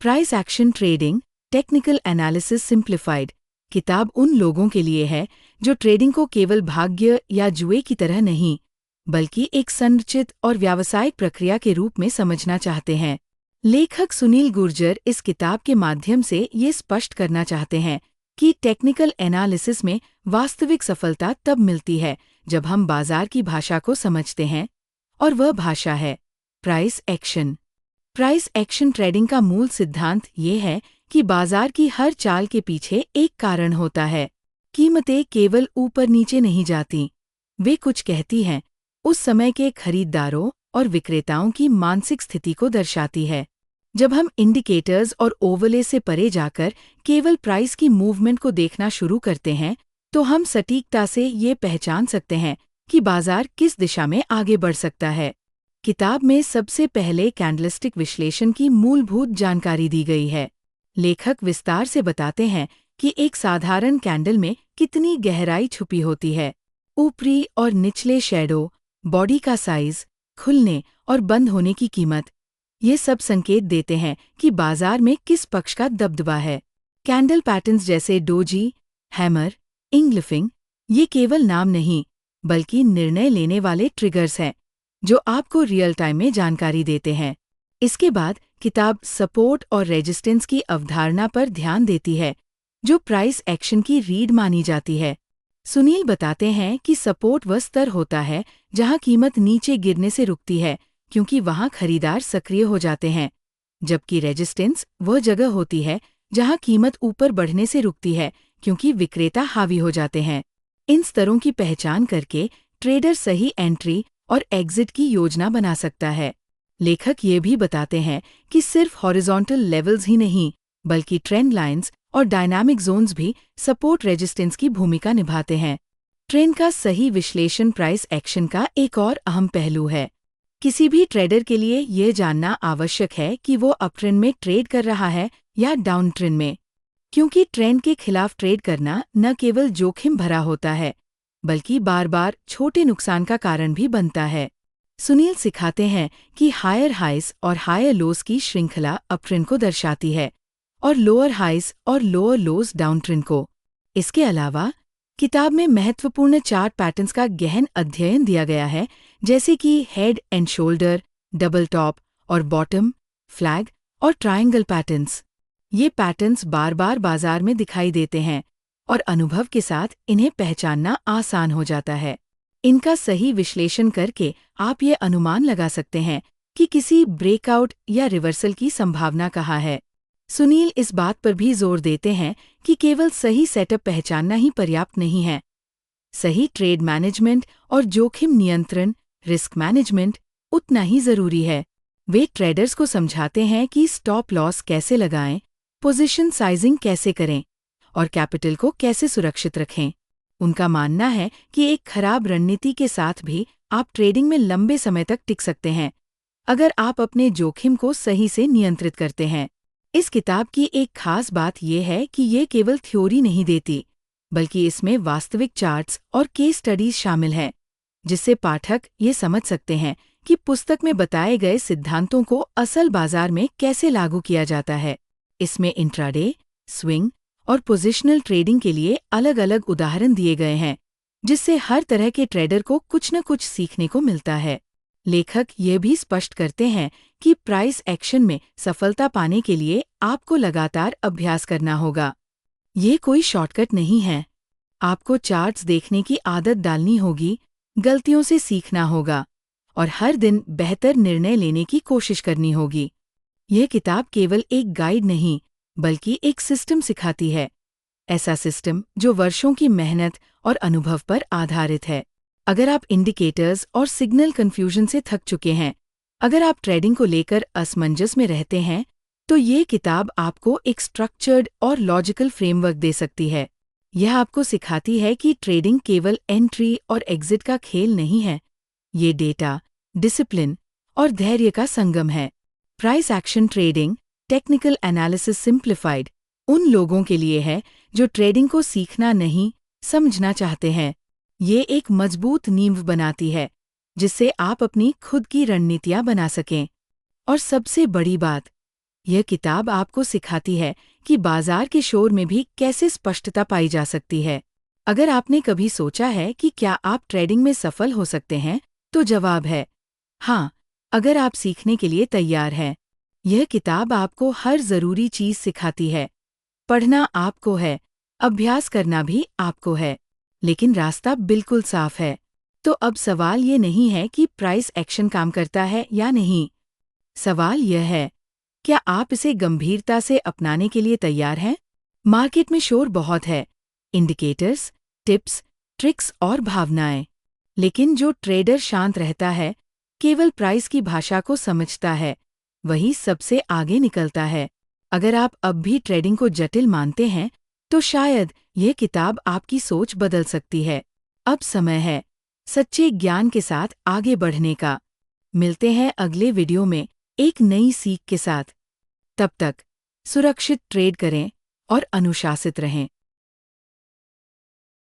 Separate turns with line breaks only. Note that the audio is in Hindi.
Price action trading technical analysis simplified किताब उन लोगों के लिए है जो ट्रेडिंग को केवल भाग्य या जुए की तरह नहीं, बल्कि एक संरचित और व्यावसायिक प्रक्रिया के रूप में समझना चाहते हैं। लेखक सुनील गुर्जर इस किताब के माध्यम से ये स्पष्ट करना चाहते हैं कि टेक्निकल एनालिसिस में वास्तविक सफलता तब मिलती है जब हम बाजार की भाषा को समझते हैं, और वह भाषा है price action. Price action trading का मूल सिद्धांत ये है कि बाजार की हर चाल के पीछे एक कारण होता है। कीमतें केवल ऊपर नीचे नहीं जाती, वे कुछ कहती हैं, उस समय के खरीदारों और विक्रेताओं की मानसिक स्थिति को दर्शाती है। जब हम इंडिकेटर्स और ओवरले से परे जाकर केवल प्राइस की मूवमेंट को देखना शुरू करते हैं, तो हम सटीकता से ये पहचान सकते हैं कि बाजार किस दिशा में आगे बढ़ सकता है। किताब में सबसे पहले कैंडलस्टिक विश्लेषण की मूलभूत जानकारी दी गई है। लेखक विस्तार से बताते हैं कि एक साधारण कैंडल में कितनी गहराई छुपी होती है। ऊपरी और निचले शैडो, बॉडी का साइज, खुलने और बंद होने की कीमत, ये सब संकेत देते हैं कि बाजार में किस पक्ष का दबदबा है। कैंडल पैटर्न्स जैसे डोजी, हैमर, इंगल्फिंग, ये केवल नाम नहीं, बल्कि निर्णय लेने वाले ट्रिगर्स हैं जो आपको रियल टाइम में जानकारी देते हैं। इसके बाद किताब सपोर्ट और रेजिस्टेंस की अवधारणा पर ध्यान देती है, जो प्राइस एक्शन की रीढ़ मानी जाती है। सुनील बताते हैं कि सपोर्ट वह स्तर होता है जहां कीमत नीचे गिरने से रुकती है, क्योंकि वहां खरीदार सक्रिय हो जाते हैं, जबकि रेजिस्टेंस वह जगह होती है जहां कीमत ऊपर बढ़ने से रुकती है, क्योंकि विक्रेता हावी हो जाते हैं। इन स्तरों की पहचान करके ट्रेडर सही एंट्री और एग्जिट की योजना बना सकता है। लेखक ये भी बताते हैं कि सिर्फ हॉरिजॉन्टल लेवल्स ही नहीं, बल्कि ट्रेंड लाइंस और डायनामिक जोन्स भी सपोर्ट रेजिस्टेंस की भूमिका निभाते हैं। ट्रेंड का सही विश्लेषण प्राइस एक्शन का एक और अहम पहलू है। किसी भी ट्रेडर के लिए यह जानना आवश्यक है कि वो अपट्रेंड में ट्रेड कर रहा है या डाउन ट्रेंड में, क्योंकि ट्रेंड के खिलाफ ट्रेड करना न केवल जोखिम भरा होता है, बल्कि बार बार छोटे नुकसान का कारण भी बनता है। सुनील सिखाते हैं कि हायर हाइज और हायर लोज की श्रृंखला अपट्रेंड को दर्शाती है, और लोअर हाइज और लोअर लोज डाउन ट्रेंड को। इसके अलावा किताब में महत्वपूर्ण चार्ट पैटर्न्स का गहन अध्ययन दिया गया है, जैसे कि head and shoulder, double top और बॉटम, फ्लैग और ट्रायंगल पैटर्न्स। ये पैटर्न्स बार बार बाजार में दिखाई देते हैं, और अनुभव के साथ इन्हें पहचानना आसान हो जाता है। इनका सही विश्लेषण करके आप ये अनुमान लगा सकते हैं कि किसी ब्रेकआउट या रिवर्सल की संभावना कहाँ है। सुनील इस बात पर भी जोर देते हैं कि केवल सही सेटअप पहचानना ही पर्याप्त नहीं है। सही ट्रेड मैनेजमेंट और जोखिम नियंत्रण, रिस्क मैनेजमेंट उतना ही जरूरी है। वे ट्रेडर्स को समझाते हैं कि स्टॉप लॉस कैसे लगाएं, पोजीशन साइजिंग कैसे करें और कैपिटल को कैसे सुरक्षित रखें। उनका मानना है कि एक खराब रणनीति के साथ भी आप ट्रेडिंग में लंबे समय तक टिक सकते हैं, अगर आप अपने जोखिम को सही से नियंत्रित करते हैं। इस किताब की एक खास बात यह है कि ये केवल थ्योरी नहीं देती, बल्कि इसमें वास्तविक चार्ट्स और केस स्टडीज शामिल हैं, जिससे पाठक ये समझ सकते हैं कि पुस्तक में बताए गए सिद्धांतों को असल बाजार में कैसे लागू किया जाता है। इसमें इंट्राडे, स्विंग और पोजिशनल ट्रेडिंग के लिए अलग अलग उदाहरण दिए गए हैं, जिससे हर तरह के ट्रेडर को कुछ न कुछ सीखने को मिलता है। लेखक ये भी स्पष्ट करते हैं कि प्राइस एक्शन में सफलता पाने के लिए आपको लगातार अभ्यास करना होगा। ये कोई शॉर्टकट नहीं है। आपको चार्ट्स देखने की आदत डालनी होगी, गलतियों से सीखना होगा और हर दिन बेहतर निर्णय लेने की कोशिश करनी होगी। यह किताब केवल एक गाइड नहीं, बल्कि एक सिस्टम सिखाती है, ऐसा सिस्टम जो वर्षों की मेहनत और अनुभव पर आधारित है। अगर आप इंडिकेटर्स और सिग्नल कन्फ्यूजन से थक चुके हैं, अगर आप ट्रेडिंग को लेकर असमंजस में रहते हैं, तो ये किताब आपको एक स्ट्रक्चर्ड और लॉजिकल फ्रेमवर्क दे सकती है। यह आपको सिखाती है कि ट्रेडिंग केवल एंट्री और एग्जिट का खेल नहीं है, ये डेटा, डिसिप्लिन और धैर्य का संगम है। Price action trading technical analysis simplified उन लोगों के लिए है जो ट्रेडिंग को सीखना नहीं, समझना चाहते हैं। ये एक मजबूत नींव बनाती है, जिससे आप अपनी खुद की रणनीतियां बना सकें। और सबसे बड़ी बात, यह किताब आपको सिखाती है कि बाजार के शोर में भी कैसे स्पष्टता पाई जा सकती है। अगर आपने कभी सोचा है कि क्या आप ट्रेडिंग में सफल हो सकते हैं, तो जवाब है हाँ, अगर आप सीखने के लिए तैयार हैं। यह किताब आपको हर जरूरी चीज सिखाती है। पढ़ना आपको है, अभ्यास करना भी आपको है, लेकिन रास्ता बिल्कुल साफ है। तो अब सवाल ये नहीं है कि प्राइस एक्शन काम करता है या नहीं। सवाल यह है, क्या आप इसे गंभीरता से अपनाने के लिए तैयार हैं? मार्केट में शोर बहुत है, इंडिकेटर्स, टिप्स, ट्रिक्स और भावनाएं। लेकिन जो ट्रेडर शांत रहता है, केवल प्राइस की भाषा को समझता है, वही सबसे आगे निकलता है। अगर आप अब भी ट्रेडिंग को जटिल मानते हैं, तो शायद यह किताब आपकी सोच बदल सकती है। अब समय है सच्चे ज्ञान के साथ आगे बढ़ने का। मिलते हैं अगले वीडियो में एक नई सीख के साथ। तब तक सुरक्षित ट्रेड करें और अनुशासित रहें।